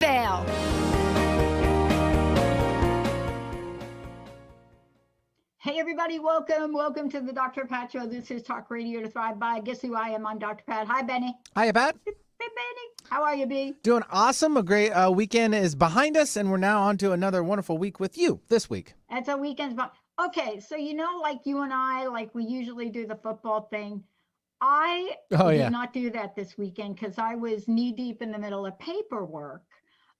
Fail. Hey everybody, welcome to the Dr. Pat Show. This is Talk Radio to Thrive By. Guess who I am? I'm Dr. Pat. Hi, Benny. Hiya, Pat. Hey, Benny. How are you, B? Doing awesome. A great weekend is behind us, and we're now on to another wonderful week with you this week. It's a weekend. Okay, so like you and I, like we usually do the football thing. I did not do that this weekend because I was knee deep in the middle of paperwork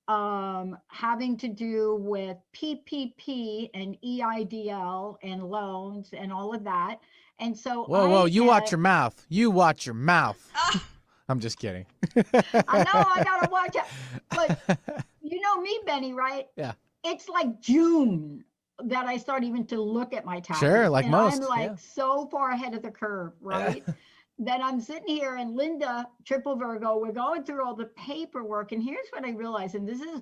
having to do with PPP and EIDL and loans and all of that. And so Whoa, you watch your mouth. You watch your mouth. I'm just kidding. I know, I gotta watch it. But you know me, Benny, right? Yeah. It's like June that I start even to look at my taxes. Sure, like and most. I'm like so far ahead of the curve, right? Then I'm sitting here and Linda, triple Virgo, we're going through all the paperwork. And here's what I realized, and this is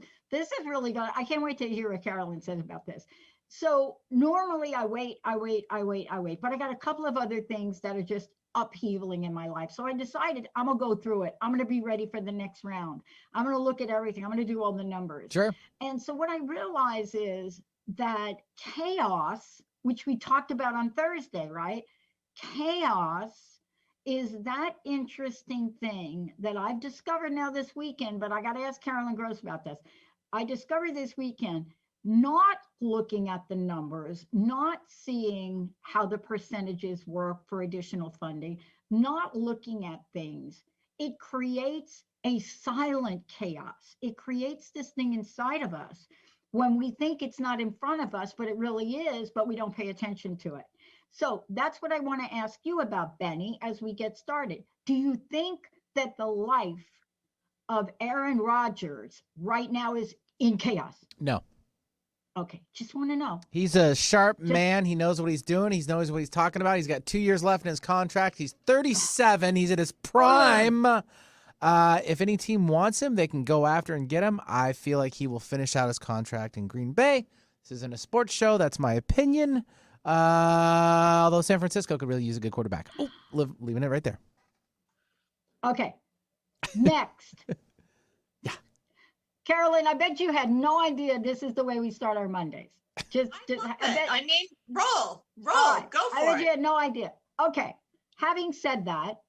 really good. I can't wait to hear what Carolyn says about this. So normally I wait, but I got a couple of other things that are just upheavaling in my life. So I decided I'm gonna go through it. I'm gonna be ready for the next round. I'm gonna look at everything. I'm gonna do all the numbers. Sure. And so what I realize is that chaos, which we talked about on Thursday, right? Chaos is that interesting thing that I've discovered now this weekend, but I got to ask Carolyn Gross about this. I discovered this weekend, not looking at the numbers, not seeing how the percentages work for additional funding, not looking at things. It creates a silent chaos. It creates this thing inside of us when we think it's not in front of us, but it really is, but we don't pay attention to it. So that's what I want to ask you about, Benny, as we get started. Do you think that the life of Aaron Rodgers right now is in chaos? No. Okay, just want to know. He's a sharp man. He knows what he's doing. He knows what he's talking about. He's got 2 years left in his contract. He's 37. He's at his prime. If any team wants him, they can go after and get him. I feel like he will finish out his contract in Green Bay. This isn't a sports show. That's my opinion. Although San Francisco could really use a good quarterback. Oh, leaving it right there. Okay. Next. Yeah. Carolyn, I bet you had no idea this is the way we start our Mondays. Roll, right. Go for it. I bet you had no idea. Okay. Having said that,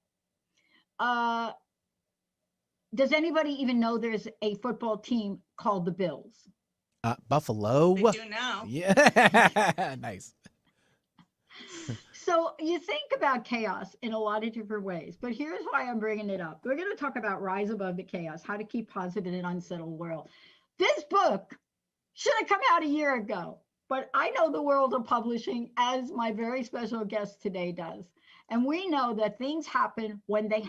does anybody even know there's a football team called the Bills? Buffalo. They do now. Yeah. Nice. So you think about chaos in a lot of different ways, but here's why I'm bringing it up. We're going to talk about Rise Above the Chaos, how to keep positive in an unsettled world. This book should have come out a year ago, but I know the world of publishing as my very special guest today does. And we know that things happen, when they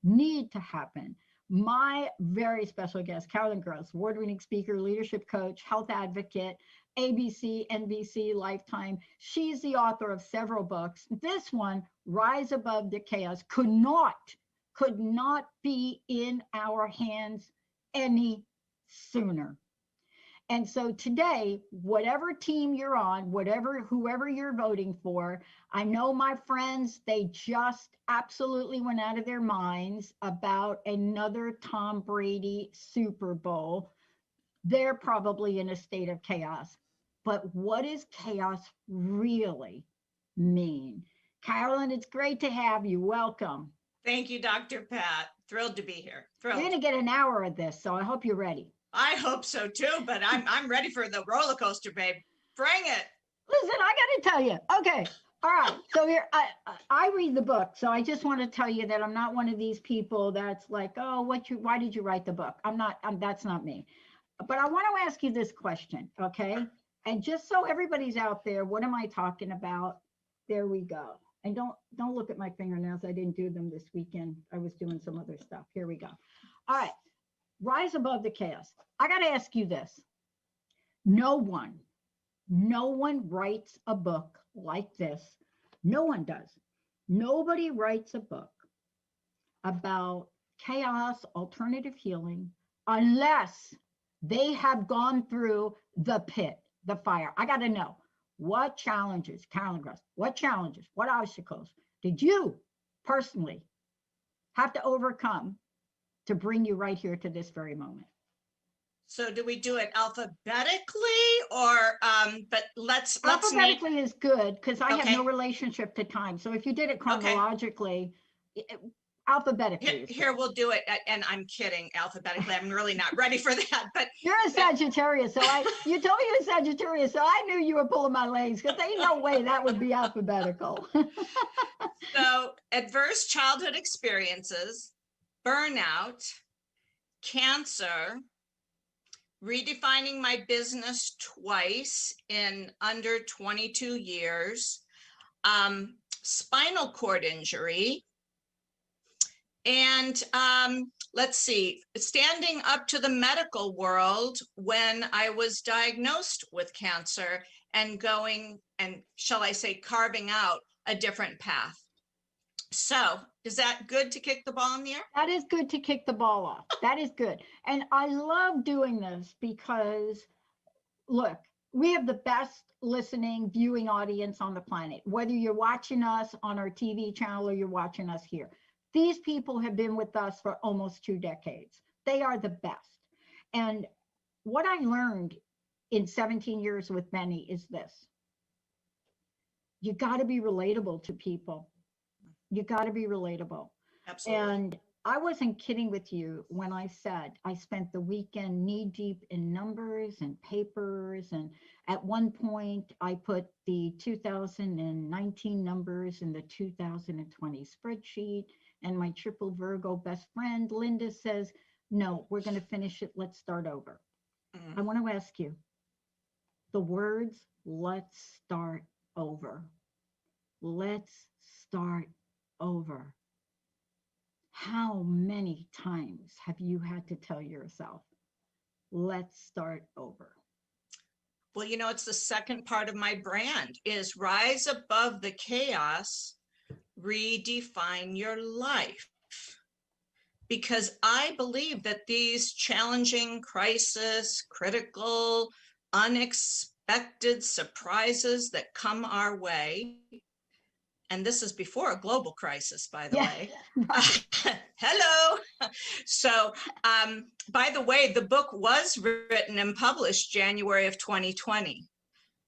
need to happen. My very special guest, Carolyn Gross, award-winning speaker, leadership coach, health advocate, ABC, NBC, Lifetime. She's the author of several books. This one, Rise Above the Chaos, could not be in our hands any sooner. And so today, whatever team you're on, whoever you're voting for, I know my friends, they just absolutely went out of their minds about another Tom Brady Super Bowl. They're probably in a state of chaos. But what does chaos really mean? Carolyn, it's great to have you. Welcome. Thank you, Dr. Pat. Thrilled to be here. Thrilled. You're going to get an hour of this, so I hope you're ready. I hope so too, but I'm ready for the roller coaster, babe. Bring it. Listen, I got to tell you. Okay. All right. So here, I read the book. So I just want to tell you that I'm not one of these people that's like, oh, why did you write the book? That's not me. But I want to ask you this question. Okay. And just so everybody's out there, what am I talking about? There we go. And don't look at my fingernails. I didn't do them this weekend. I was doing some other stuff. Here we go. All right. Rise above the chaos. I got to ask you this. No one writes a book like this. No one does. Nobody writes a book about chaos, alternative healing, unless they have gone through the pit, the fire. I got to know, what challenges, Carolyn Gross, what obstacles did you personally have to overcome to bring you right here to this very moment. So do we do it alphabetically or, but let's name. Alphabetically is good because I have Okay. no relationship to time. So if you did it Okay. chronologically, alphabetically is Here good. we'll do it, and I'm kidding, alphabetically. I'm really not ready for that, but You're a Sagittarius, so you told me you're a Sagittarius, so I knew you were pulling my legs because ain't no way that would be alphabetical. so adverse childhood experiences, burnout, cancer, redefining my business twice in under 22 years, spinal cord injury, and let's see, standing up to the medical world when I was diagnosed with cancer and going and, shall I say, carving out a different path. So is that good to kick the ball in the air? That is good to kick the ball off. That is good. And I love doing this because, look, we have the best listening, viewing audience on the planet, whether you're watching us on our TV channel or you're watching us here. These people have been with us for almost 2 decades. They are the best. And what I learned in 17 years with Benny is this. You got to be relatable to people. You got to be relatable. Absolutely. And I wasn't kidding with you when I said I spent the weekend knee deep in numbers and papers. And at one point, I put the 2019 numbers in the 2020 spreadsheet. And my triple Virgo best friend, Linda, says, no, we're going to finish it. Let's start over. I want to ask you the words, let's start over. Let's start over. How many times have you had to tell yourself, let's start over? Well, you know, it's the second part of my brand is rise above the chaos, redefine your life. Because I believe that these challenging, crisis, critical, unexpected surprises that come our way, and this is before a global crisis, by the way. Hello. So, by the way, the book was written and published January of 2020.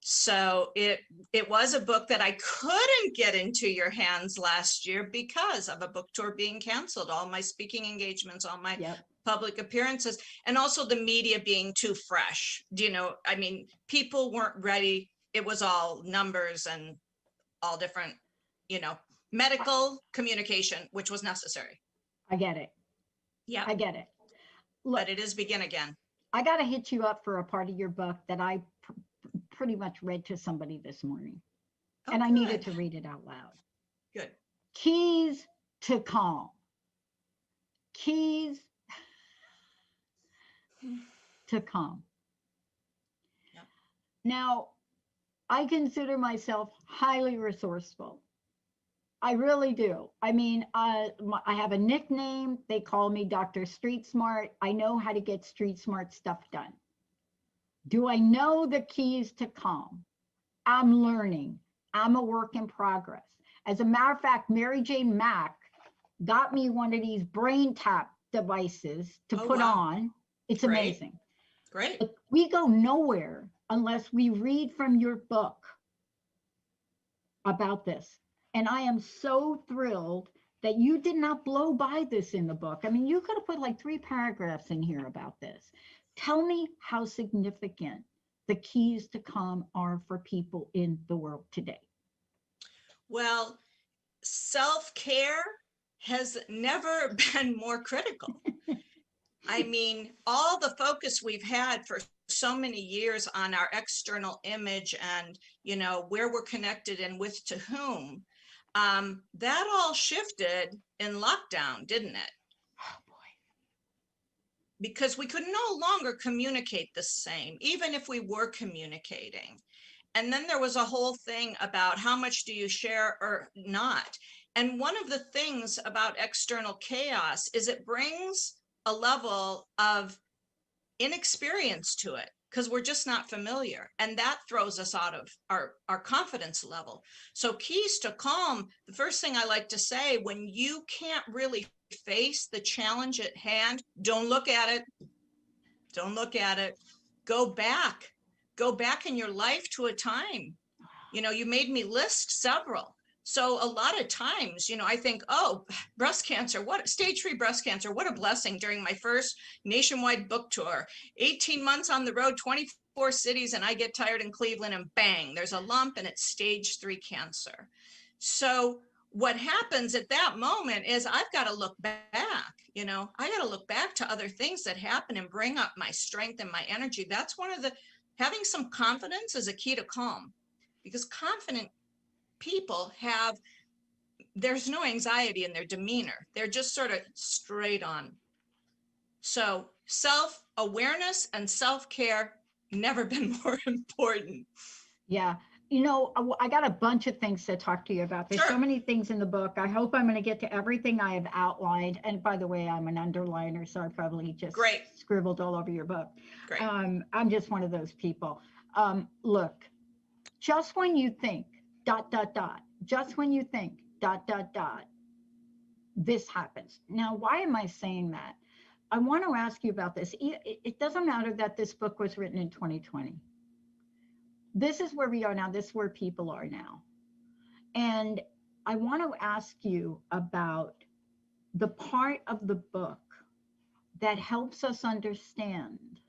So it was a book that I couldn't get into your hands last year because of a book tour being canceled, all my speaking engagements, all my public appearances, and also the media being too fresh. You know, I mean, people weren't ready. It was all numbers and all different, you know, medical communication, which was necessary. I get it. Yeah. I get it. Look, but it is begin again. I got to hit you up for a part of your book that I pretty much read to somebody this morning. And I needed to read it out loud. Good. Keys to calm. Keys to calm. Yep. Now, I consider myself highly resourceful. I really do. I mean, I have a nickname. They call me Dr. Street Smart. I know how to get street smart stuff done. Do I know the keys to calm? I'm learning. I'm a work in progress. As a matter of fact, Mary Jane Mack got me one of these brain tap devices to put on. It's amazing. Great. But we go nowhere unless we read from your book about this. And I am so thrilled that you did not blow by this in the book. I mean, you could have put like 3 paragraphs in here about this. Tell me how significant the keys to calm are for people in the world today. Well, self-care has never been more critical. I mean, all the focus we've had for so many years on our external image and, you know, where we're connected and with to whom, that all shifted in lockdown, didn't it? Oh boy. Because we could no longer communicate the same, even if we were communicating. And then there was a whole thing about how much do you share or not. And one of the things about external chaos is it brings a level of inexperience to it because we're just not familiar. And that throws us out of our confidence level. So keys to calm, the first thing I like to say, when you can't really face the challenge at hand, don't look at it. Don't look at it. Go back. Go back in your life to a time. You know, you made me list several. So a lot of times, you know, I think, oh, breast cancer, what stage 3 breast cancer, what a blessing during my first nationwide book tour, 18 months on the road, 24 cities, and I get tired in Cleveland and bang, there's a lump and it's stage 3 cancer. So what happens at that moment is I've got to look back, you know, I got to look back to other things that happen and bring up my strength and my energy. That's one of the, having some confidence is a key to calm, because confident people have, there's no anxiety in their demeanor. They're just sort of straight on. So self-awareness and self-care never been more important. Yeah. You know, I got a bunch of things to talk to you about. There's so Sure. many things in the book. I hope I'm going to get to everything I have outlined. And by the way, I'm an underliner, so I probably just Great. scribbled all over your book. Great. I'm just one of those people. Look, just when you think, ... just when you think, ... this happens. Now, why am I saying that? I want to ask you about this. It doesn't matter that this book was written in 2020. This is where we are now. This is where people are now. And I want to ask you about the part of the book that helps us understand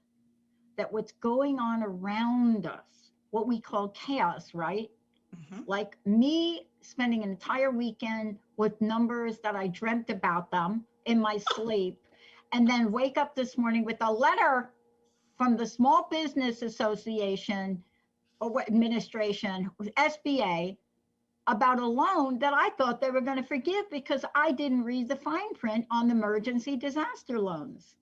that what's going on around us, what we call chaos, right? Mhm. Like me spending an entire weekend with numbers that I dreamt about them in my sleep, and then wake up this morning with a letter from the Small Business Association or administration, SBA, about a loan that I thought they were going to forgive because I didn't read the fine print on the emergency disaster loans.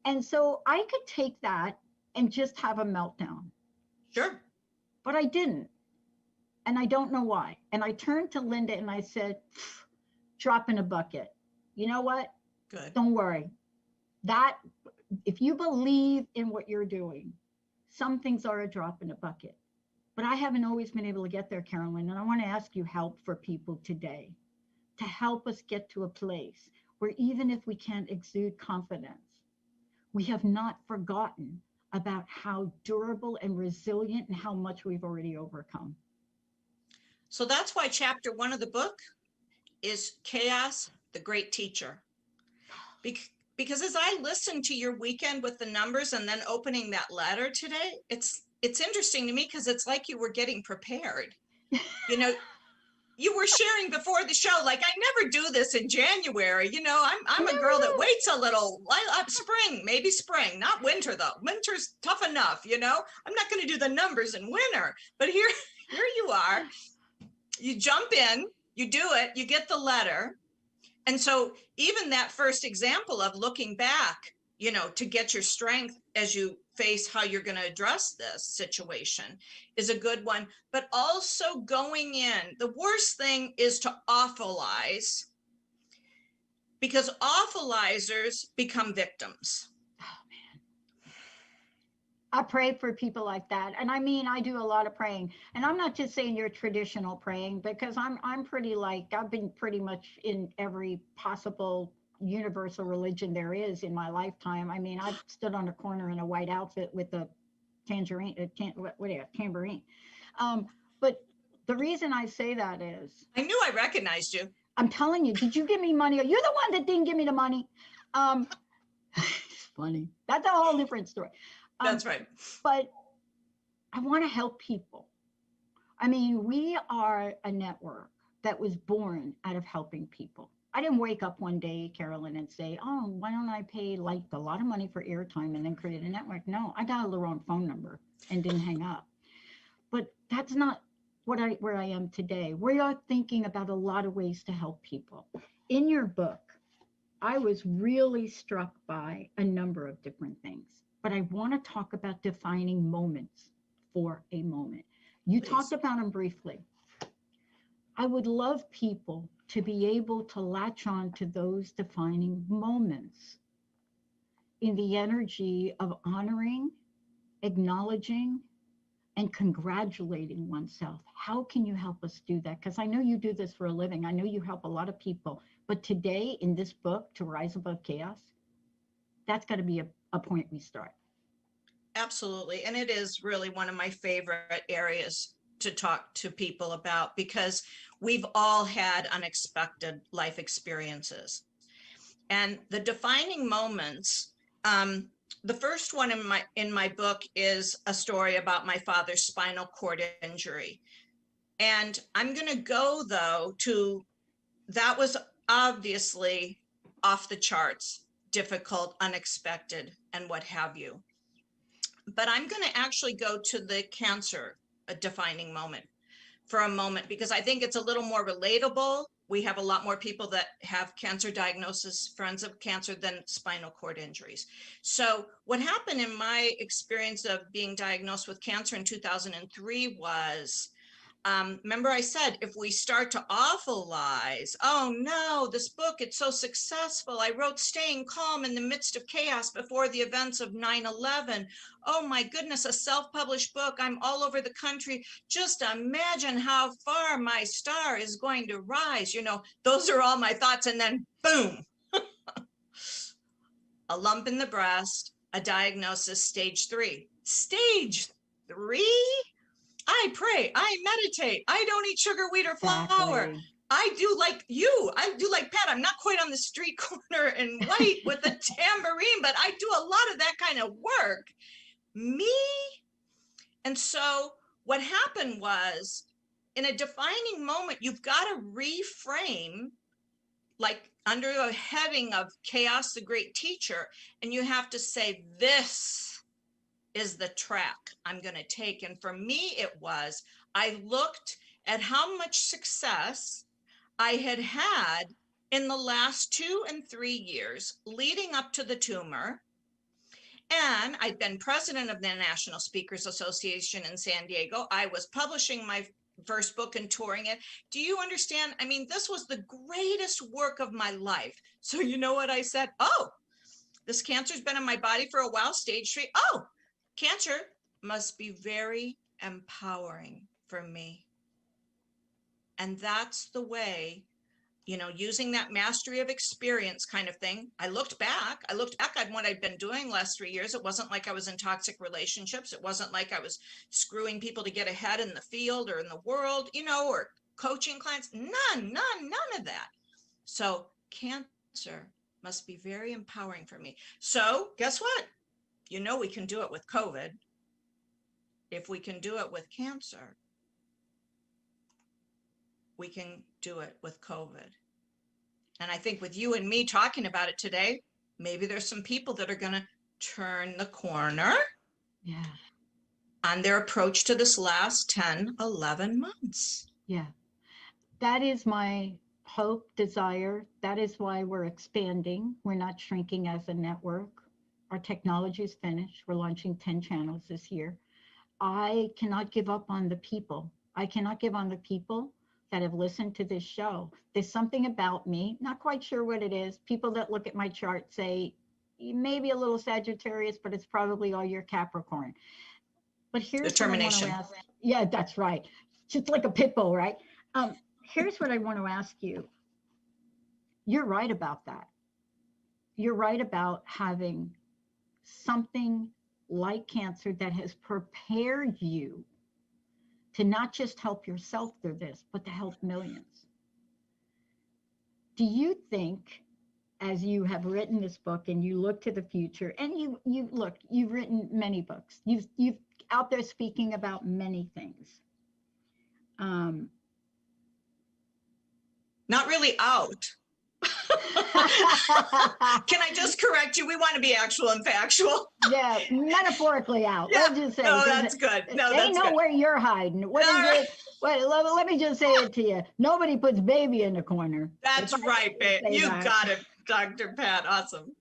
And so I could take that and just have a meltdown, Sure. but I didn't. And I don't know why. And I turned to Linda and I said, drop in a bucket. You know what? Good. Don't worry. That, if you believe in what you're doing, some things are a drop in a bucket. But I haven't always been able to get there, Carolyn. And I want to ask you help for people today to help us get to a place where even if we can't exude confidence, we have not forgotten about how durable and resilient and how much we've already overcome. So that's why chapter 1 of the book is Chaos, the Great Teacher. Because as I listened to your weekend with the numbers and then opening that letter today, it's interesting to me because it's like you were getting prepared. You know, you were sharing before the show, like, I never do this in January. You know, I'm a girl that waits a little. Spring, maybe spring, not winter though. Winter's tough enough, you know. I'm not going to do the numbers in winter, but here you are. You jump in, you do it, you get the letter. And so even that first example of looking back, you know, to get your strength as you face how you're going to address this situation is a good one. But also going in, the worst thing is to awfulize, because awfulizers become victims. I pray for people like that. And I mean, I do a lot of praying. And I'm not just saying your traditional praying, because I'm pretty like, I've been pretty much in every possible universal religion there is in my lifetime. I mean, I've stood on a corner in a white outfit with a tambourine. But the reason I say that is, I knew I recognized you. I'm telling you, did you give me money? Or you're the one that didn't give me the money. It's funny. That's a whole different story. That's right. But I want to help people. I mean, we are a network that was born out of helping people. I didn't wake up one day, Carolyn, and say, oh, why don't I pay like a lot of money for airtime and then create a network? No, I dialed the wrong phone number and didn't hang up. But that's not where I am today. We are thinking about a lot of ways to help people. In your book, I was really struck by a number of different things. But I want to talk about defining moments for a moment. You Please. Talked about them briefly. I would love people to be able to latch on to those defining moments in the energy of honoring, acknowledging, and congratulating oneself. How can you help us do that? Because I know you do this for a living. I know you help a lot of people But today in this book, To Rise Above Chaos, that's got to be a point we start. Absolutely. And it is really one of my favorite areas to talk to people about, because we've all had unexpected life experiences. And the defining moments, the first one in my book is a story about my father's spinal cord injury. And I'm going to go, though, to that was obviously off the charts, difficult, unexpected, and what have you. But I'm going to actually go to the cancer, a defining moment, for a moment, because I think it's a little more relatable. We have a lot more people that have cancer diagnosis, friends of cancer, than spinal cord injuries. So what happened in my experience of being diagnosed with cancer in 2003 was, remember I said, if we start to awfulize, oh no, this book, it's so successful. I wrote Staying Calm in the Midst of Chaos before the events of 9/11. Oh my goodness, a self-published book. I'm all over the country. Just imagine how far my star is going to rise. You know, those are all my thoughts. And then boom, a lump in the breast, a diagnosis, stage 3. Stage 3? I pray, I meditate, I don't eat sugar, wheat, or flour. Exactly. I do like you. I do like Pat. I'm not quite on the street corner in white with a tambourine, but I do a lot of that kind of work. Me? And so what happened was, in a defining moment, you've got to reframe, like under the heading of Chaos, the Great Teacher, and you have to say, this is the track I'm going to take. And for me, it was, I looked at how much success I had had in the last 2 and 3 years leading up to the tumor. And I'd been president of the National Speakers Association in San Diego. I was publishing my first book and touring it. Do you understand? I mean, this was the greatest work of my life. So you know what I said? Oh, this cancer's been in my body for a while, stage 3. Oh, cancer must be very empowering for me. And that's the way, you know, using that mastery of experience kind of thing. I looked back at what I'd been doing last 3 years. It wasn't like I was in toxic relationships. It wasn't like I was screwing people to get ahead in the field or in the world, you know, or coaching clients. None of that. So cancer must be very empowering for me. So guess what? You know, we can do it with COVID. If we can do it with cancer, we can do it with COVID. And I think with you and me talking about it today, maybe there's some people that are going to turn the corner on their approach to this last 10, 11 months. Yeah. That is my hope, desire. That is why we're expanding. We're not shrinking as a network. Our technology is finished. We're launching 10 channels this year. I cannot give up on the people. I cannot give on the people that have listened to this show. There's something about me, not quite sure what it is. People that look at my chart say, maybe a little Sagittarius, but it's probably all your Capricorn. But here's determination. What I want to ask. Yeah, that's right. Just like a pit bull, right? Here's what I want to ask you. You're right about that. You're right about having something like cancer that has prepared you to not just help yourself through this, but to help millions. Do you think, as you have written this book and you look to the future, and you've written many books, you've out there speaking about many things. Not really out. Can I just correct you? We want to be actual and factual. Yeah, metaphorically out. Yeah. Let's just say. No, that's good. No, they know where you're hiding. What is it? Wait, let me just say it to you. Nobody puts baby in the corner. That's right, babe. You got it, Dr. Pat. Awesome.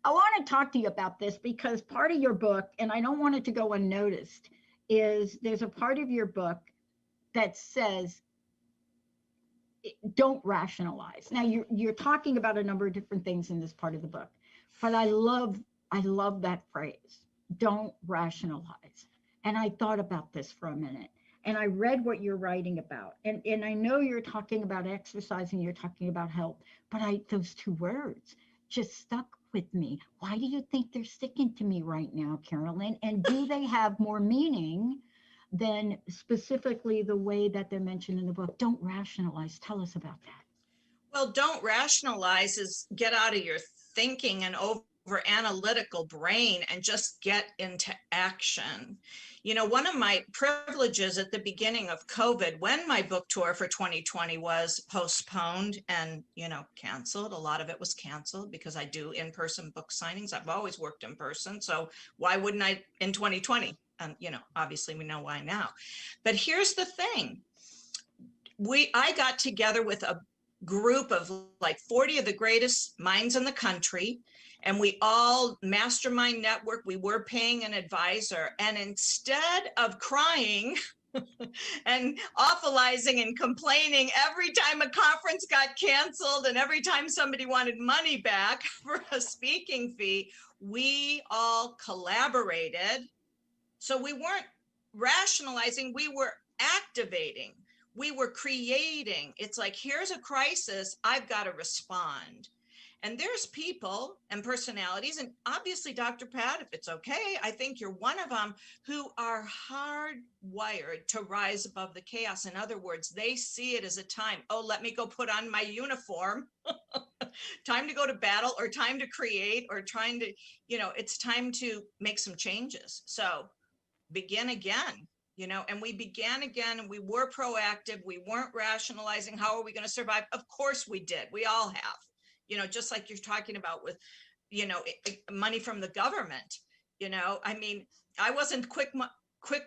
I want to talk to you about this because part of your book, and I don't want it to go unnoticed, is there's a part of your book that says, don't rationalize. Now you're talking about a number of different things in this part of the book, but I love that phrase, don't rationalize. And I thought about this for a minute. and I read what you're writing about. And I know you're talking about exercise and you're talking about health, but those two words just stuck with me. Why do you think they're sticking to me right now, Carolyn? And do they have more meaning than specifically the way that they're mentioned in the book? Don't rationalize. Tell us about that. Well, don't rationalize is get out of your thinking and over analytical brain and just get into action. You know, one of my privileges at the beginning of COVID, when my book tour for 2020 was postponed and, you know, canceled, a lot of it was canceled because I do in-person book signings. I've always worked in person. So why wouldn't I in 2020? And, you know, obviously we know why now. But here's the thing. I got together with a group of like 40 of the greatest minds in the country, and we all mastermind network. We were paying an advisor, and instead of crying and awfulizing and complaining every time a conference got canceled and every time somebody wanted money back for a speaking fee, we all collaborated. So we weren't rationalizing, we were activating. We were creating. It's like, here's a crisis, I've got to respond. And there's people and personalities, and obviously, Dr. Pat, if it's okay, I think you're one of them, who are hardwired to rise above the chaos. In other words, they see it as a time, oh, let me go put on my uniform, time to go to battle, or time to create, or trying to, you know, it's time to make some changes. So begin again. You know, and we began again, and we were proactive. We weren't rationalizing, how are we going to survive? Of course we did. We all have, you know, just like you're talking about with, you know, money from the government. You know, I mean, I wasn't quick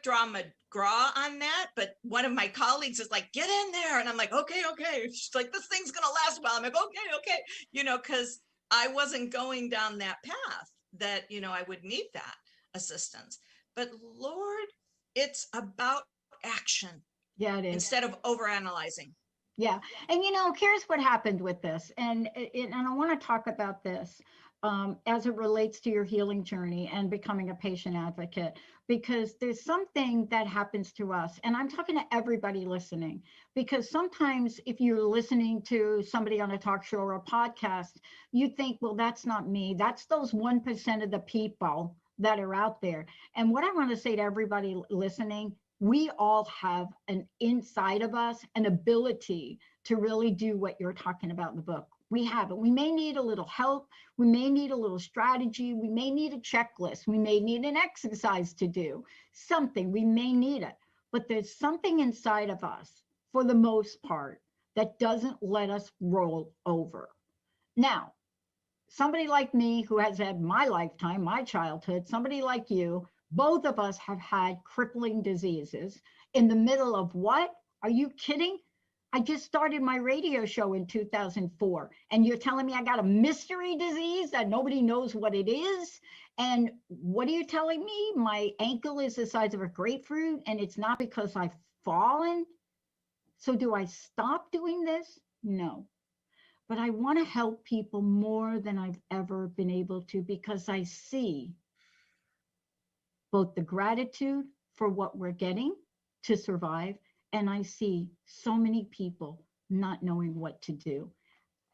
draw McGraw on that, but one of my colleagues is like, get in there. And I'm like, okay. She's like, this thing's going to last a while. I'm like, okay. You know, because I wasn't going down that path that, you know, I would need that assistance. But Lord, it's about action. Yeah, it is. Instead of overanalyzing. Yeah. And you know, here's what happened with this. And I want to talk about this as it relates to your healing journey and becoming a patient advocate, because there's something that happens to us. And I'm talking to everybody listening, because sometimes if you're listening to somebody on a talk show or a podcast, you think, well, that's not me. That's those 1% of the people that are out there. And what I want to say to everybody listening, we all have an inside of us an ability to really do what you're talking about in the book. We have it. We may need a little help. We may need a little strategy. We may need a checklist. We may need an exercise to do something. We may need it. But there's something inside of us, for the most part, that doesn't let us roll over. Now, somebody like me who has had my lifetime, my childhood, somebody like you, both of us have had crippling diseases in the middle of what? Are you kidding? I just started my radio show in 2004, and you're telling me I got a mystery disease that nobody knows what it is? And what are you telling me? My ankle is the size of a grapefruit, and it's not because I've fallen? So do I stop doing this? No. But I want to help people more than I've ever been able to, because I see both the gratitude for what we're getting to survive, and I see so many people not knowing what to do.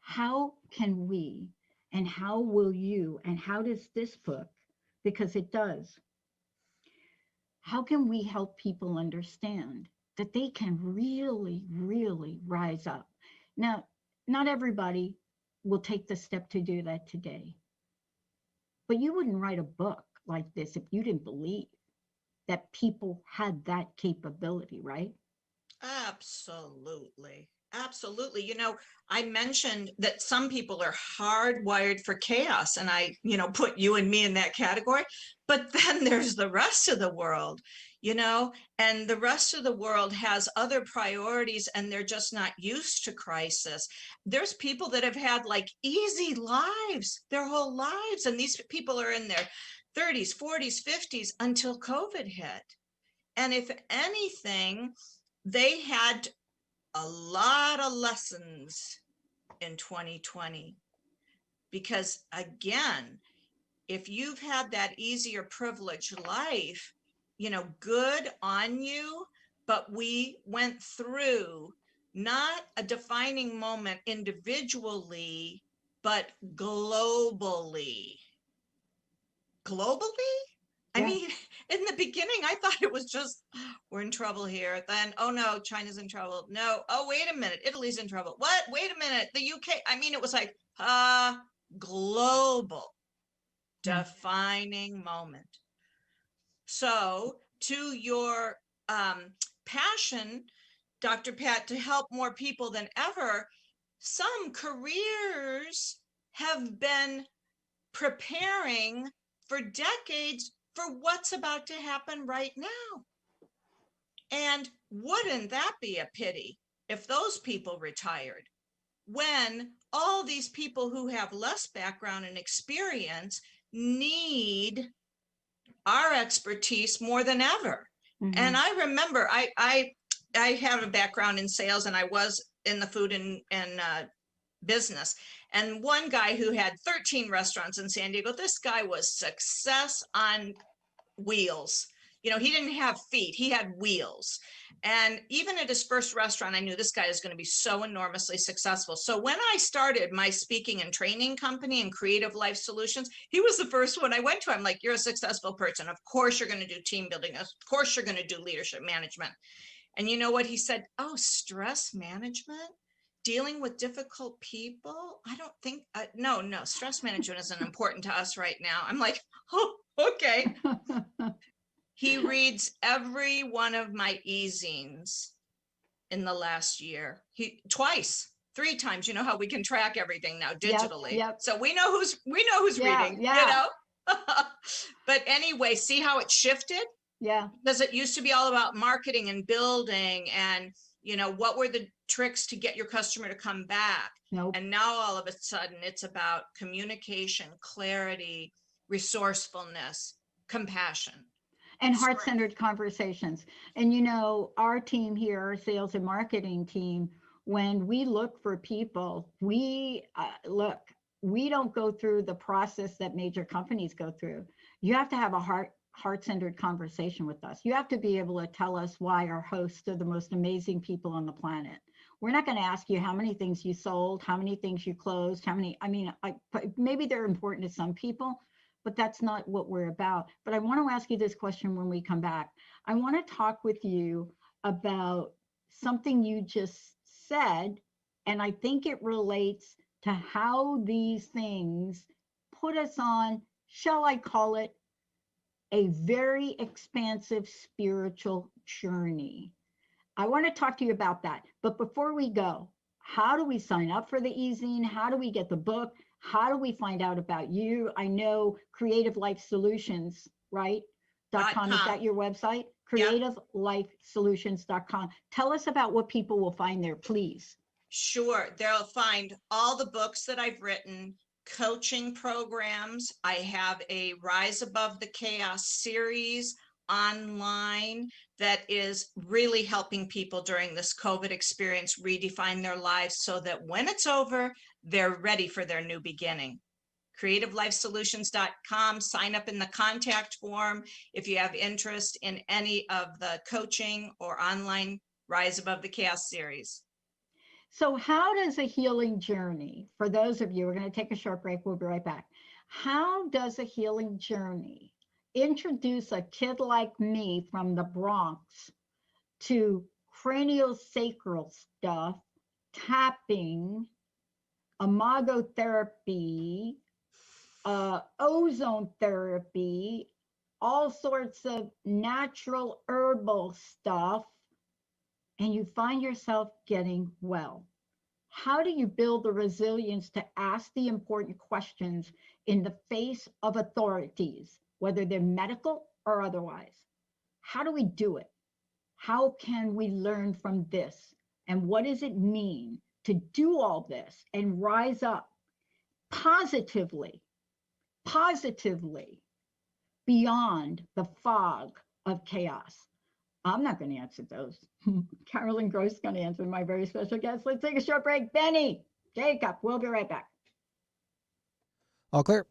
How can we, and how will you, and how does this book, because it does, how can we help people understand that they can really, really rise up? Now, not everybody will take the step to do that today. But you wouldn't write a book like this if you didn't believe that people had that capability, right? Absolutely. Absolutely. You know, I mentioned that some people are hardwired for chaos, and I, you know, put you and me in that category. But then there's the rest of the world, you know, and the rest of the world has other priorities, and they're just not used to crisis. There's people that have had like easy lives their whole lives, and these people are in their 30s, 40s, 50s until COVID hit. And if anything, they had a lot of lessons in 2020, because again, if you've had that easier privileged life, you know, good on you, but we went through not a defining moment individually, but globally. Globally? I Yeah. mean, in the beginning, I thought it was just, we're in trouble here. Then, oh no, China's in trouble. No, oh, wait a minute, Italy's in trouble. What? Wait a minute, the UK. I mean, it was like, global, defining moment. So, to your passion, Dr. Pat, to help more people than ever, some careers have been preparing for decades for what's about to happen right now. And wouldn't that be a pity if those people retired, when all these people who have less background and experience need our expertise more than ever? Mhm. And I remember I have a background in sales, and I was in the food and business. And one guy who had 13 restaurants in San Diego, this guy was success on wheels. You know, he didn't have feet, he had wheels. And even at his first restaurant, I knew this guy is going to be so enormously successful. So when I started my speaking and training company and Creative Life Solutions, he was the first one I went to. I'm like, you're a successful person. Of course, you're going to do team building. Of course, you're going to do leadership management. And you know what he said? Oh, stress management? Dealing with difficult people? I don't think, no, stress management isn't important to us right now. I'm like, oh, okay. He reads every one of my e-zines in the last year. Twice, 3 times. You know how we can track everything now digitally. Yep. So we know who's reading, yeah. you know. But anyway, see how it shifted? Yeah. Because it used to be all about marketing and building and, you know, what were the tricks to get your customer to come back? Nope. And now all of a sudden it's about communication, clarity, resourcefulness, compassion. And heart-centered conversations. And you know, our team here, our sales and marketing team, when we look for people, we don't go through the process that major companies go through. You have to have a heart-centered conversation with us. You have to be able to tell us why our hosts are the most amazing people on the planet. We're not going to ask you how many things you sold, how many things you closed, maybe they're important to some people, but that's not what we're about. But I want to ask you this question when we come back. I want to talk with you about something you just said, and I think it relates to how these things put us on, shall I call it, a very expansive spiritual journey. I want to talk to you about that. But before we go, how do we sign up for the e-zine? How do we get the book? How do we find out about you? I know Creative Life Solutions, right? .com. Is that your website? CreativeLifeSolutions.com. Tell us about what people will find there, please. Sure. They'll find all the books that I've written, coaching programs. I have a Rise Above the Chaos series online that is really helping people during this COVID experience redefine their lives so that when it's over, they're ready for their new beginning. CreativeLifeSolutions.com. Sign up in the contact form if you have interest in any of the coaching or online Rise Above the Chaos series. So how does a healing journey, for those of you, we're going to take a short break, we'll be right back. How does a healing journey introduce a kid like me from the Bronx to craniosacral stuff, tapping, imagotherapy, ozone therapy, all sorts of natural herbal stuff, and you find yourself getting well? How do you build the resilience to ask the important questions in the face of authorities, whether they're medical or otherwise? How do we do it? How can we learn from this? And what does it mean to do all this and rise up positively beyond the fog of chaos? I'm not going to answer those. Carolyn Gross is going to answer, my very special guest. Let's take a short break. Benny, Jacob, we'll be right back. All clear.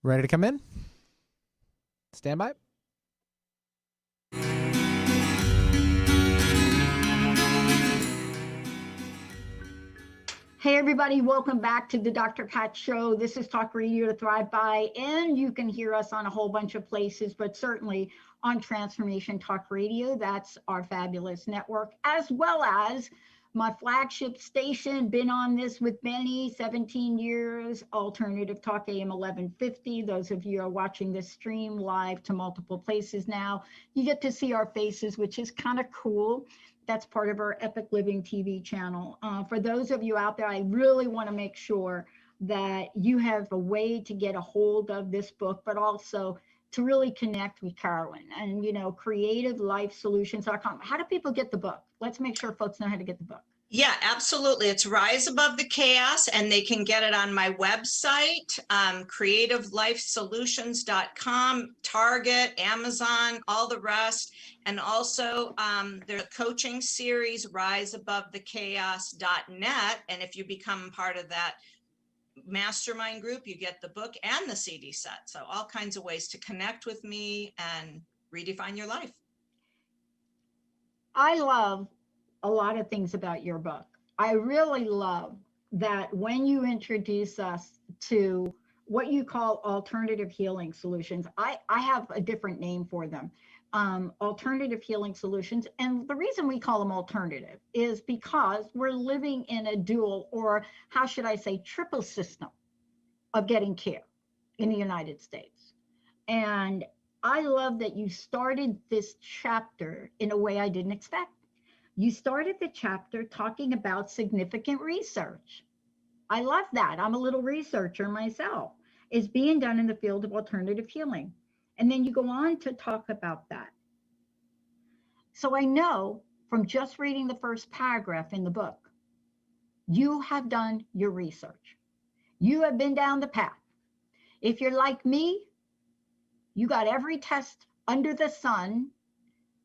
Ready to come in? Stand by. Hey, everybody, welcome back to the Dr. Pat Show. This is Talk Radio to Thrive By, and you can hear us on a whole bunch of places, but certainly on Transformation Talk Radio. That's our fabulous network, as well as my flagship station, been on this with Benny, 17 years, Alternative Talk AM 1150. Those of you who are watching this stream live to multiple places now, you get to see our faces, which is kind of cool. That's part of our Epic Living TV channel. For those of you out there, I really want to make sure that you have a way to get a hold of this book, but also to really connect with Carolyn and, creativelifesolutions.com. How do people get the book? Let's make sure folks know how to get the book. Yeah, absolutely. It's Rise Above the Chaos, and they can get it on my website, creativelifesolutions.com, Target, Amazon, all the rest. And also there's a coaching series, riseabovethechaos.net. And if you become part of that mastermind group, you get the book and the CD set. So all kinds of ways to connect with me and redefine your life. I love a lot of things about your book. I really love that when you introduce us to what you call alternative healing solutions, I have a different name for them, alternative healing solutions. And the reason we call them alternative is because we're living in a dual, or how should I say, triple system of getting care in the United States. And I love that you started this chapter in a way I didn't expect. You started the chapter talking about significant research. I love that. I'm a little researcher myself. It's being done in the field of alternative healing. And then you go on to talk about that. So I know from just reading the first paragraph in the book, you have done your research. You have been down the path. If you're like me, you got every test under the sun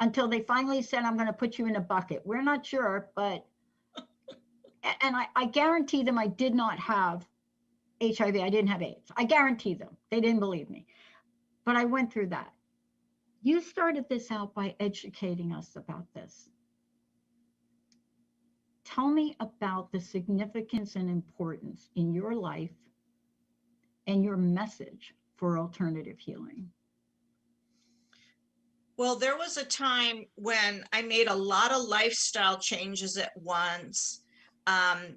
until they finally said, I'm going to put you in a bucket. We're not sure, but, and I guarantee them I did not have HIV. I didn't have AIDS. I guarantee them. They didn't believe me. But I went through that. You started this out by educating us about this. Tell me about the significance and importance in your life and your message for alternative healing. Well, there was a time when I made a lot of lifestyle changes at once. And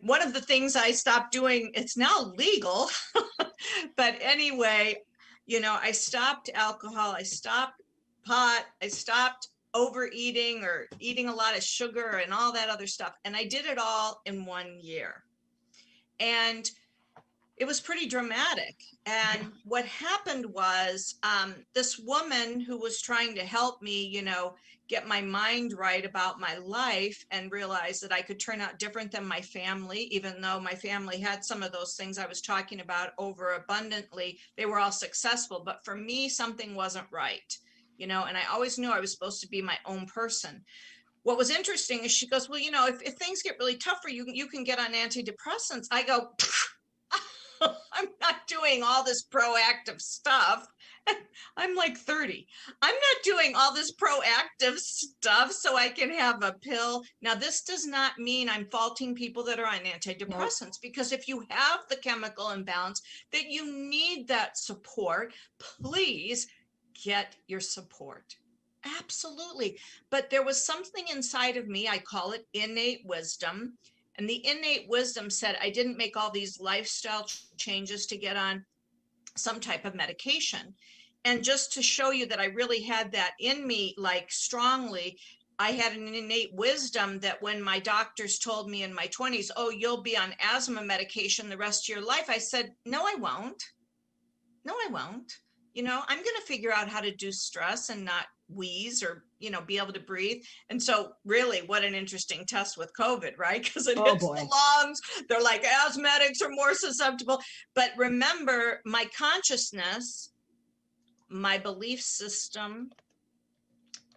one of the things I stopped doing, it's now legal, but anyway, I stopped alcohol, I stopped pot, I stopped overeating or eating a lot of sugar and all that other stuff. And I did it all in 1 year. And it was pretty dramatic. And what happened was this woman who was trying to help me, get my mind right about my life and realize that I could turn out different than my family, even though my family had some of those things I was talking about overabundantly. They were all successful. But for me, something wasn't right, and I always knew I was supposed to be my own person. What was interesting is she goes, well, if things get really tough for you, you can get on antidepressants. I go, I'm not doing all this proactive stuff. I'm like 30. I'm not doing all this proactive stuff so I can have a pill. Now, this does not mean I'm faulting people that are on antidepressants, because if you have the chemical imbalance that you need that support, please get your support. Absolutely. But there was something inside of me, I call it innate wisdom. And the innate wisdom said I didn't make all these lifestyle changes to get on some type of medication. And just to show you that I really had that in me, like strongly, I had an innate wisdom that when my doctors told me in my 20s, oh, you'll be on asthma medication the rest of your life, I said, no, I won't. No, I won't. I'm going to figure out how to do stress and not wheeze or, be able to breathe. And so really what an interesting test with COVID, right? Because it hits the lungs. They're like, asthmatics are more susceptible. But remember, my consciousness, my belief system,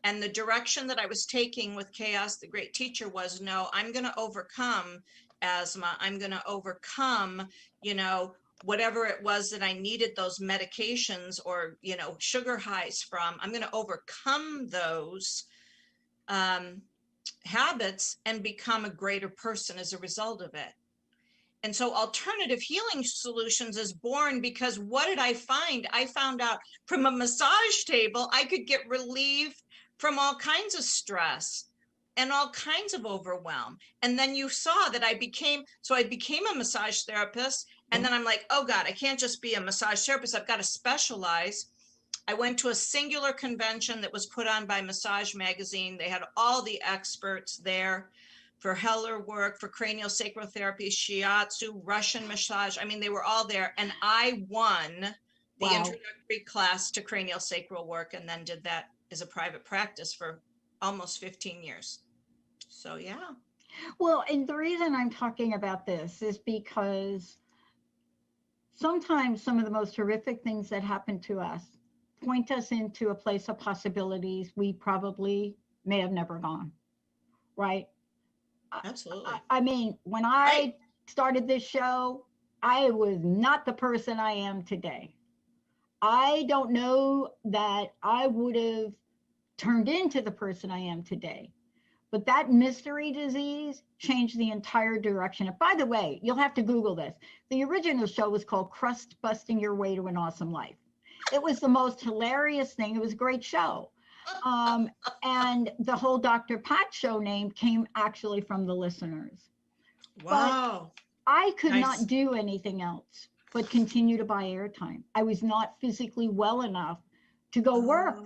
and the direction that I was taking with Chaos, the great teacher, was, no, I'm going to overcome asthma. I'm going to overcome, whatever it was that I needed those medications or, sugar highs from. I'm going to overcome those habits and become a greater person as a result of it. And so alternative healing solutions is born because what did I find? I found out from a massage table, I could get relief from all kinds of stress and all kinds of overwhelm. And then you saw that I became a massage therapist. And then I'm like, oh God, I can't just be a massage therapist. I've got to specialize. I went to a singular convention that was put on by Massage Magazine. They had all the experts there for Heller work, for cranial sacral therapy, shiatsu, Russian massage. I mean, they were all there. And I won the introductory class to cranial sacral work and then did that as a private practice for almost 15 years. So, yeah. Well, and the reason I'm talking about this is because sometimes some of the most horrific things that happen to us point us into a place of possibilities we probably may have never gone, right? Absolutely. I mean, when I started this show, I was not the person I am today. I don't know that I would have turned into the person I am today. But that mystery disease changed the entire direction. And by the way, you'll have to Google this. The original show was called Crust Busting Your Way to an Awesome Life. It was the most hilarious thing. It was a great show. And the whole Dr. Pat show name came actually from the listeners. Wow. But I could not do anything else but continue to buy airtime. I was not physically well enough to go work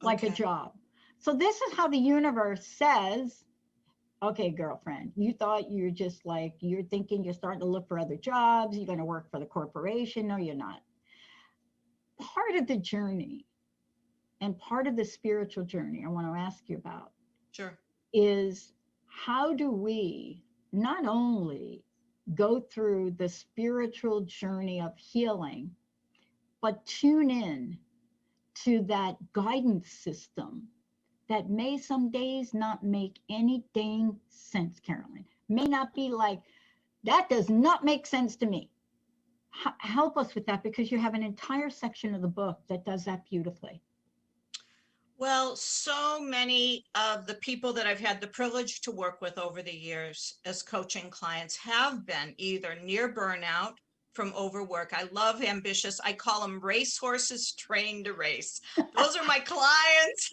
like a job. So this is how the universe says, okay, girlfriend, you thought you're just like, you're thinking you're starting to look for other jobs. You're going to work for the corporation. No, you're not. Part of the journey and part of the spiritual journey I want to ask you about is how do we not only go through the spiritual journey of healing, but tune in to that guidance system that may some days not make any dang sense, Carolyn. May not be like, that does not make sense to me. Help us with that, because you have an entire section of the book that does that beautifully. Well, so many of the people that I've had the privilege to work with over the years as coaching clients have been either near burnout from overwork. I love ambitious. I call them racehorses trained to race. Those are my clients.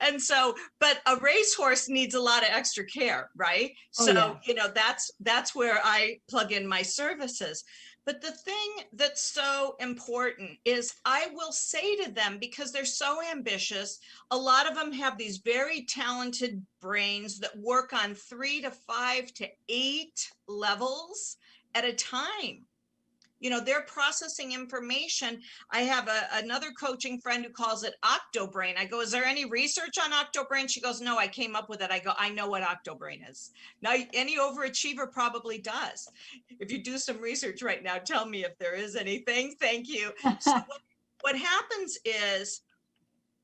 And so, but a racehorse needs a lot of extra care, right? That's where I plug in my services. But the thing that's so important is I will say to them, because they're so ambitious, a lot of them have these very talented brains that work on 3 to 5 to 8 levels at a time. They're processing information. I have another coaching friend who calls it octobrain. I go, is there any research on octobrain? She goes, no, I came up with it. I go, I know what octobrain is. Now, any overachiever probably does. If you do some research right now, tell me if there is anything. Thank you. So what happens is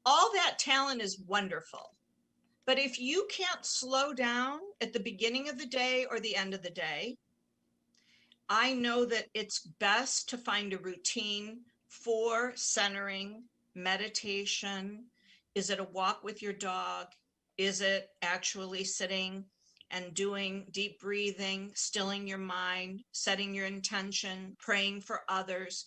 all that talent is wonderful. But if you can't slow down at the beginning of the day or the end of the day, I know that it's best to find a routine for centering, meditation. Is it a walk with your dog? Is it actually sitting and doing deep breathing, stilling your mind, setting your intention, praying for others?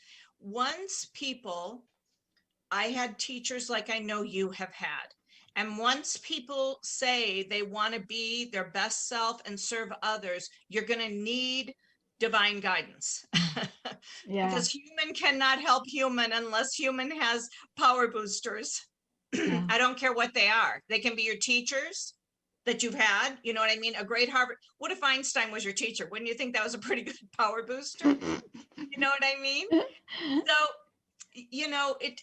I had teachers like I know you have had. And once people say they want to be their best self and serve others, you're going to need divine guidance. Because human cannot help human unless human has power boosters. I don't care what they are. They can be your teachers that you've had, you know what I mean? A great Harvard. What if Einstein was your teacher? Wouldn't you think that was a pretty good power booster? You know what I mean? So,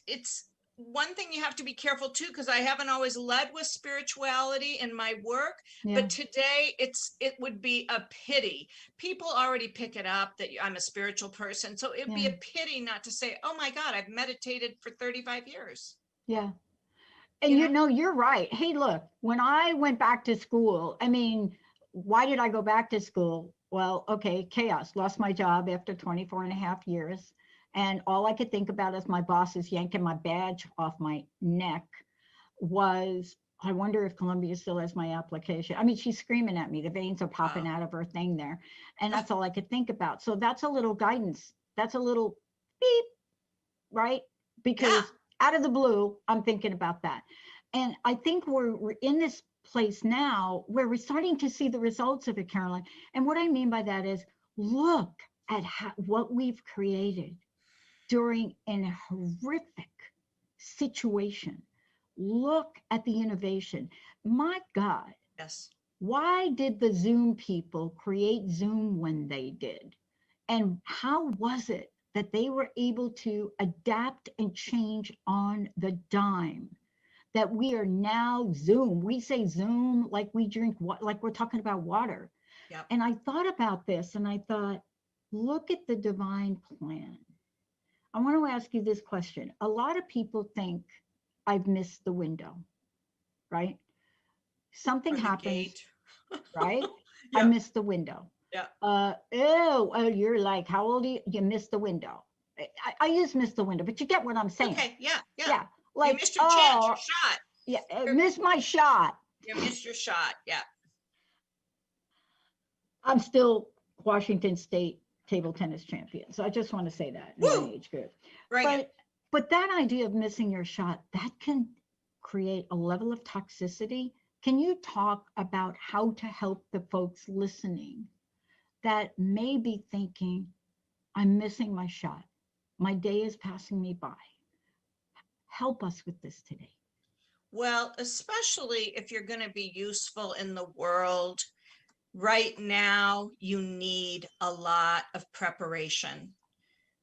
it's one thing you have to be careful too, because I haven't always led with spirituality in my work, but today it would be a pity. People already pick it up that I'm a spiritual person. So it'd be a pity not to say, oh my God, I've meditated for 35 years. Yeah. And you're right. Hey, look, when I went back to school, I mean, why did I go back to school? well, okay, chaos. Lost my job after 24 and a half years. And all I could think about as my boss is yanking my badge off my neck was, I wonder if Columbia still has my application. I mean, she's screaming at me. The veins are popping out of her thing there. And that's all I could think about. So that's a little guidance. That's a little beep, right? Yeah. Because out of the blue, I'm thinking about that. And I think we're in this place now where we're starting to see the results of it, Carolyn. And what I mean by that is look at what we've created during a horrific situation. Look at the innovation. My God, Yes. why did the Zoom people create Zoom when they did? And how was it that they were able to adapt and change on the dime? That we are now Zoom. We say Zoom like we drink, like we're talking about water. Yep. And I thought about this and I thought, look at the divine plan. I want to ask you this question. A lot of people think I've missed the window, right? Something Or the happens, gate. right? I Yeah. missed the window. Yeah. You're like, how old are you? You missed the window. I just missed the window, but you get what I'm saying. Okay. Yeah. Yeah. Yeah. You Like, missed your chance, your oh, shot. yeah, You're- missed my shot. You missed your shot. Yeah. I'm still Washington State table tennis champion. So I just want to say that in my Woo! age group. Bring it. But that idea of missing your shot, that can create a level of toxicity. Can you talk about how to help the folks listening that may be thinking, I'm missing my shot. My day is passing me by. Help us with this today. Well, especially if you're going to be useful in the world, right now, you need a lot of preparation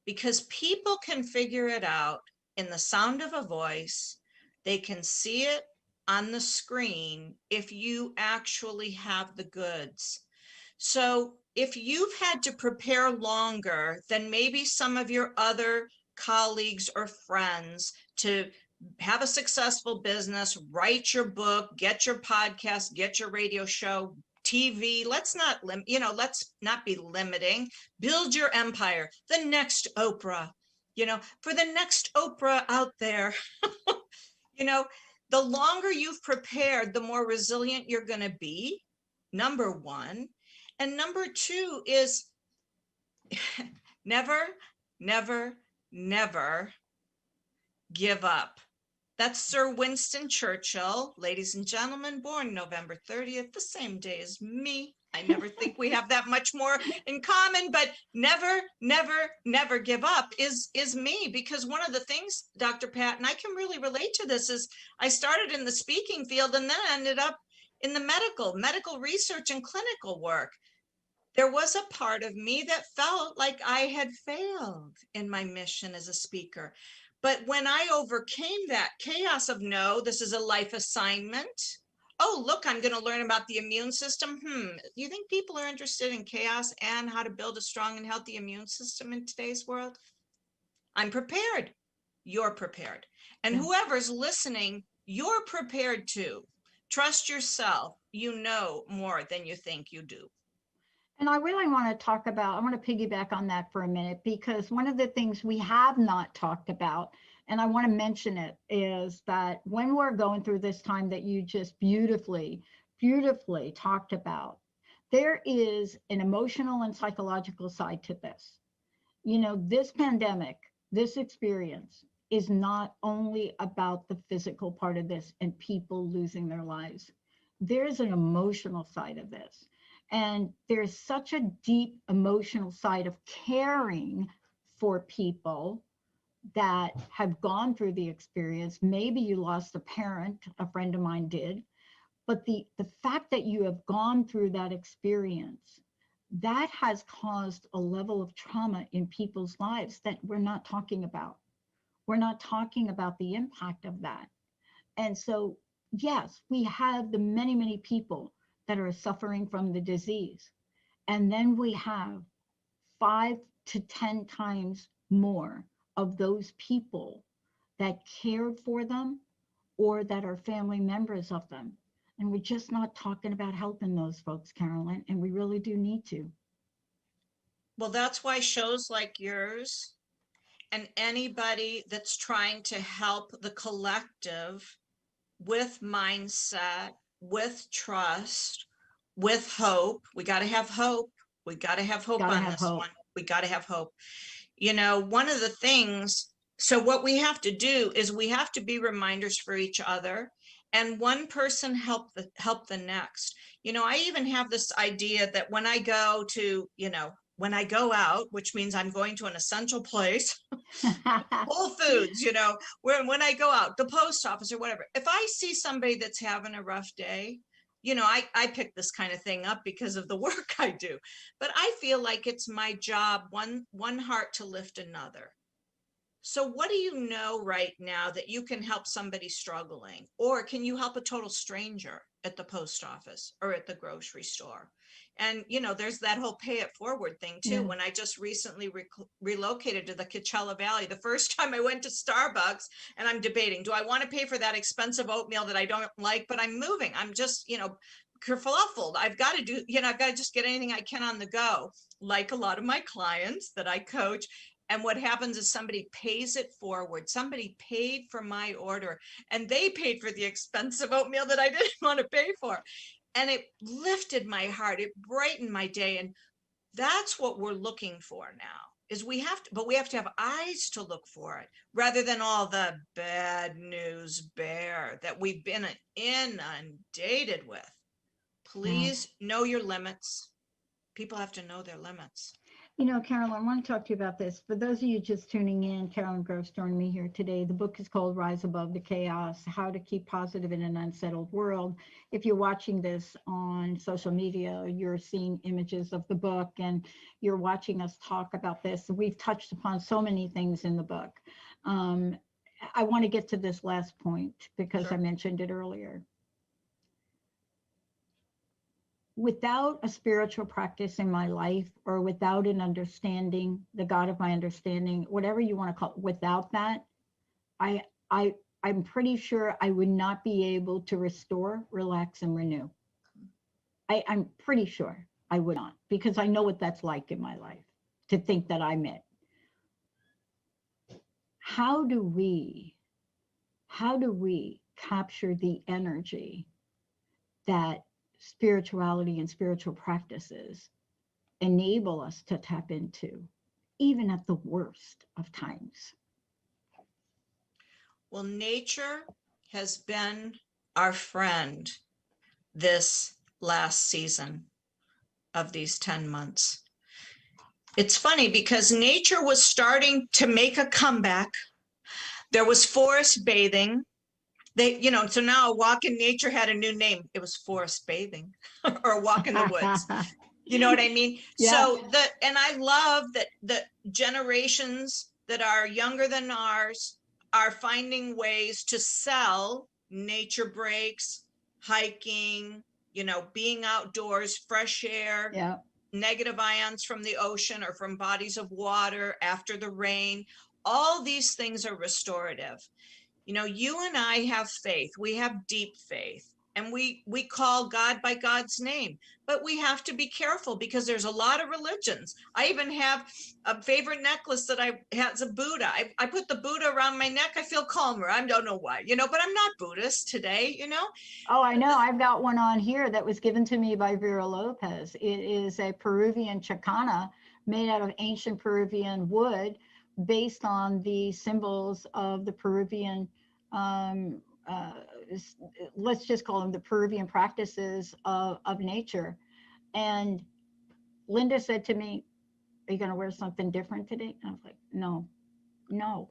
because people can figure it out in the sound of a voice. They can see it on the screen if you actually have the goods. So if you've had to prepare longer than maybe some of your other colleagues or friends to have a successful business, write your book, get your podcast, get your radio show, TV, let's not be limiting, build your empire, the next Oprah, for the next Oprah out there, the longer you've prepared, the more resilient you're going to be, number one. And number two is never, never, never give up. That's Sir Winston Churchill, ladies and gentlemen, born November 30th, the same day as me. I never think we have that much more in common, but never, never, never give up is me. Because one of the things, Dr. Pat, and I can really relate to this, is I started in the speaking field and then ended up in the medical research and clinical work. There was a part of me that felt like I had failed in my mission as a speaker. But when I overcame that chaos of, no, this is a life assignment. Oh, look, I'm going to learn about the immune system. Do you think people are interested in chaos and how to build a strong and healthy immune system in today's world? I'm prepared. You're prepared. And whoever's listening, you're prepared too. Trust yourself. You know more than you think you do. And I really want to talk about, I want to piggyback on that for a minute, because one of the things we have not talked about, and I want to mention it, is that when we're going through this time that you just beautifully, beautifully talked about, there is an emotional and psychological side to this. This pandemic, this experience is not only about the physical part of this and people losing their lives. There's an emotional side of this. And there's such a deep emotional side of caring for people that have gone through the experience. Maybe you lost a parent, a friend of mine did, but the fact that you have gone through that experience, that has caused a level of trauma in people's lives that we're not talking about. We're not talking about the impact of that. And so, yes, we have the many, many people that are suffering from the disease. And then we have 5 to 10 times more of those people that cared for them or that are family members of them. And we're just not talking about helping those folks, Carolyn, and we really do need to. Well, that's why shows like yours and anybody that's trying to help the collective with mindset, with trust, with hope. We got to have hope. We got to have hope Gotta on have this hope. one. We got to have hope. You know, one of the things, so what we have to do is we have to be reminders for each other, and one person help the next. You know, I even have this idea that when I go to, you know, when I go out, which means I'm going to an essential place, Whole Foods, you know, when I go out, the post office or whatever, if I see somebody that's having a rough day, you know, I pick this kind of thing up because of the work I do, but I feel like it's my job, one heart to lift another. So what do you know right now that you can help somebody struggling? Or can you help a total stranger at the post office or at the grocery store? And, you know, there's that whole pay it forward thing too. Yeah. When I just recently relocated to the Coachella Valley, the first time I went to Starbucks, and I'm debating, do I want to pay for that expensive oatmeal that I don't like, but I'm moving. I'm just, you know, kerfluffled. I've got to do, you know, I've got to just get anything I can on the go, like a lot of my clients that I coach. And what happens is somebody pays it forward. Somebody paid for my order and they paid for the expensive oatmeal that I didn't want to pay for. And it lifted my heart. It brightened my day. And that's what we're looking for now is we have to, but we have to have eyes to look for it rather than all the bad news bear that we've been inundated with. Please know your limits. People have to know their limits. You know, Carolyn, I want to talk to you about this. For those of you just tuning in, Carolyn Gross joined me here today. The book is called Rise Above the Chaos, How to Keep Positive in an Unsettled World. If you're watching this on social media, you're seeing images of the book and you're watching us talk about this. We've touched upon so many things in the book. I want to get to this last point because Sure. I mentioned it earlier. Without a spiritual practice in my life or without an understanding, the God of my understanding, whatever you want to call it, without that, I'm pretty sure I would not be able to restore, relax, and renew. I'm pretty sure I would not, because I know what that's like in my life to think that I'm it. How do we capture the energy that spirituality and spiritual practices enable us to tap into, even at the worst of times? Well, nature has been our friend this last season of these 10 months. It's funny because nature was starting to make a comeback. There was forest bathing. They, you know, so now a walk in nature had a new name. It was forest bathing or a walk in the woods. You know what I mean? Yeah. So and I love that the generations that are younger than ours are finding ways to sell nature breaks, hiking, you know, being outdoors, fresh air, Yeah. negative ions from the ocean or from bodies of water after the rain. All these things are restorative. You know, you and I have faith. We have deep faith. And we call God by God's name, but we have to be careful because there's a lot of religions. I even have a favorite necklace that has a Buddha. I put the Buddha around my neck. I feel calmer. I don't know why, you know, but I'm not Buddhist today, you know. Oh, I know. I've got one on here that was given to me by Vera Lopez. It is a Peruvian chicana made out of ancient Peruvian wood based on the symbols of the Peruvian, let's just call them the Peruvian practices of nature. And Linda said to me, "Are you going to wear something different today?" And I was like, no.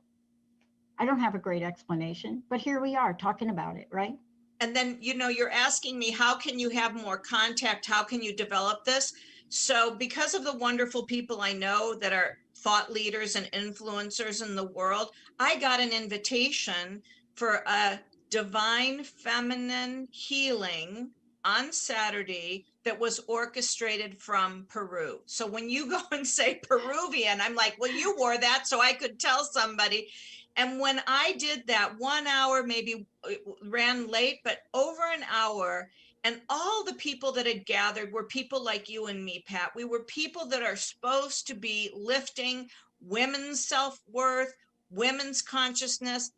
I don't have a great explanation, but here we are talking about it, right? And then, you know, you're asking me, how can you have more contact? How can you develop this? So because of the wonderful people I know that are thought leaders and influencers in the world, I got an invitation for a divine feminine healing on Saturday that was orchestrated from Peru. So when you go and say Peruvian, I'm like, well, you wore that so I could tell somebody. And when I did that 1 hour, maybe it ran late, but over an hour, And all the people that had gathered were people like you and me, Pat. We were people that are supposed to be lifting women's self-worth, women's consciousness,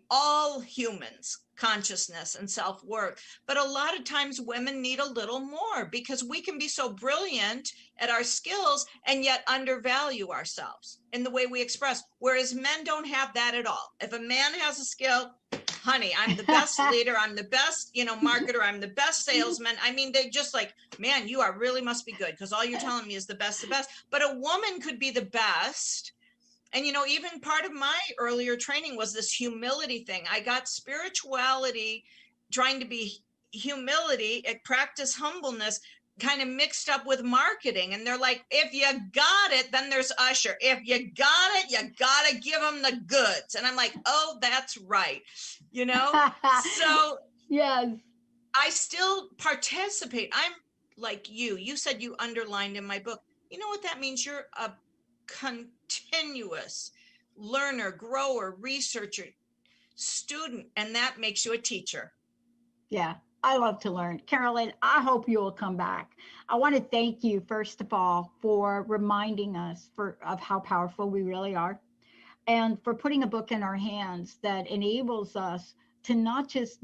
all humans' consciousness and self-worth. But a lot of times women need a little more because we can be so brilliant at our skills and yet undervalue ourselves in the way we express, whereas men don't have that at all. If a man has a skill, honey, I'm the best leader, I'm the best, marketer, I'm the best salesman. I mean, they just like, man, you are really must be good because all you're telling me is the best. But a woman could be the best. And, even part of my earlier training was this humility thing. I got spirituality, trying to be humility, practice humbleness, kind of mixed up with marketing. And they're like, if you got it, then there's Usher. If you got it, you got to give them the goods. And I'm like, oh, that's right. So yes, I still participate. I'm like you. You said you underlined in my book. You know what that means? You're a continuous learner, grower, researcher, student, and that makes you a teacher. yeah, I love to learn. Carolyn, I hope you will come back. I want to thank you, first of all, for reminding us of how powerful we really are, and for putting a book in our hands that enables us to not just,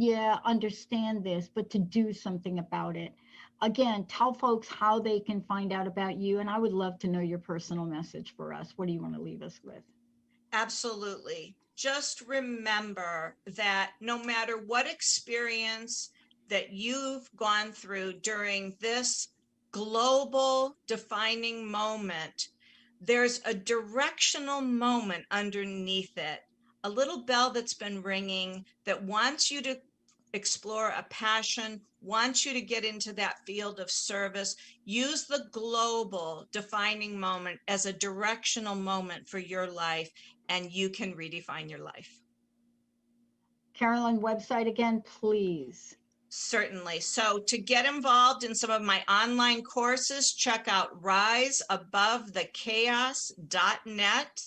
understand this, but to do something about it. Again, tell folks how they can find out about you. And I would love to know your personal message for us. What do you want to leave us with? Absolutely. Just remember that no matter what experience that you've gone through during this global defining moment, there's a directional moment underneath it, a little bell that's been ringing that wants you to explore a passion, wants you to get into that field of service. Use the global defining moment as a directional moment for your life, and you can redefine your life. Carolyn, website again, please. Certainly. So to get involved in some of my online courses, check out riseabovethechaos.net.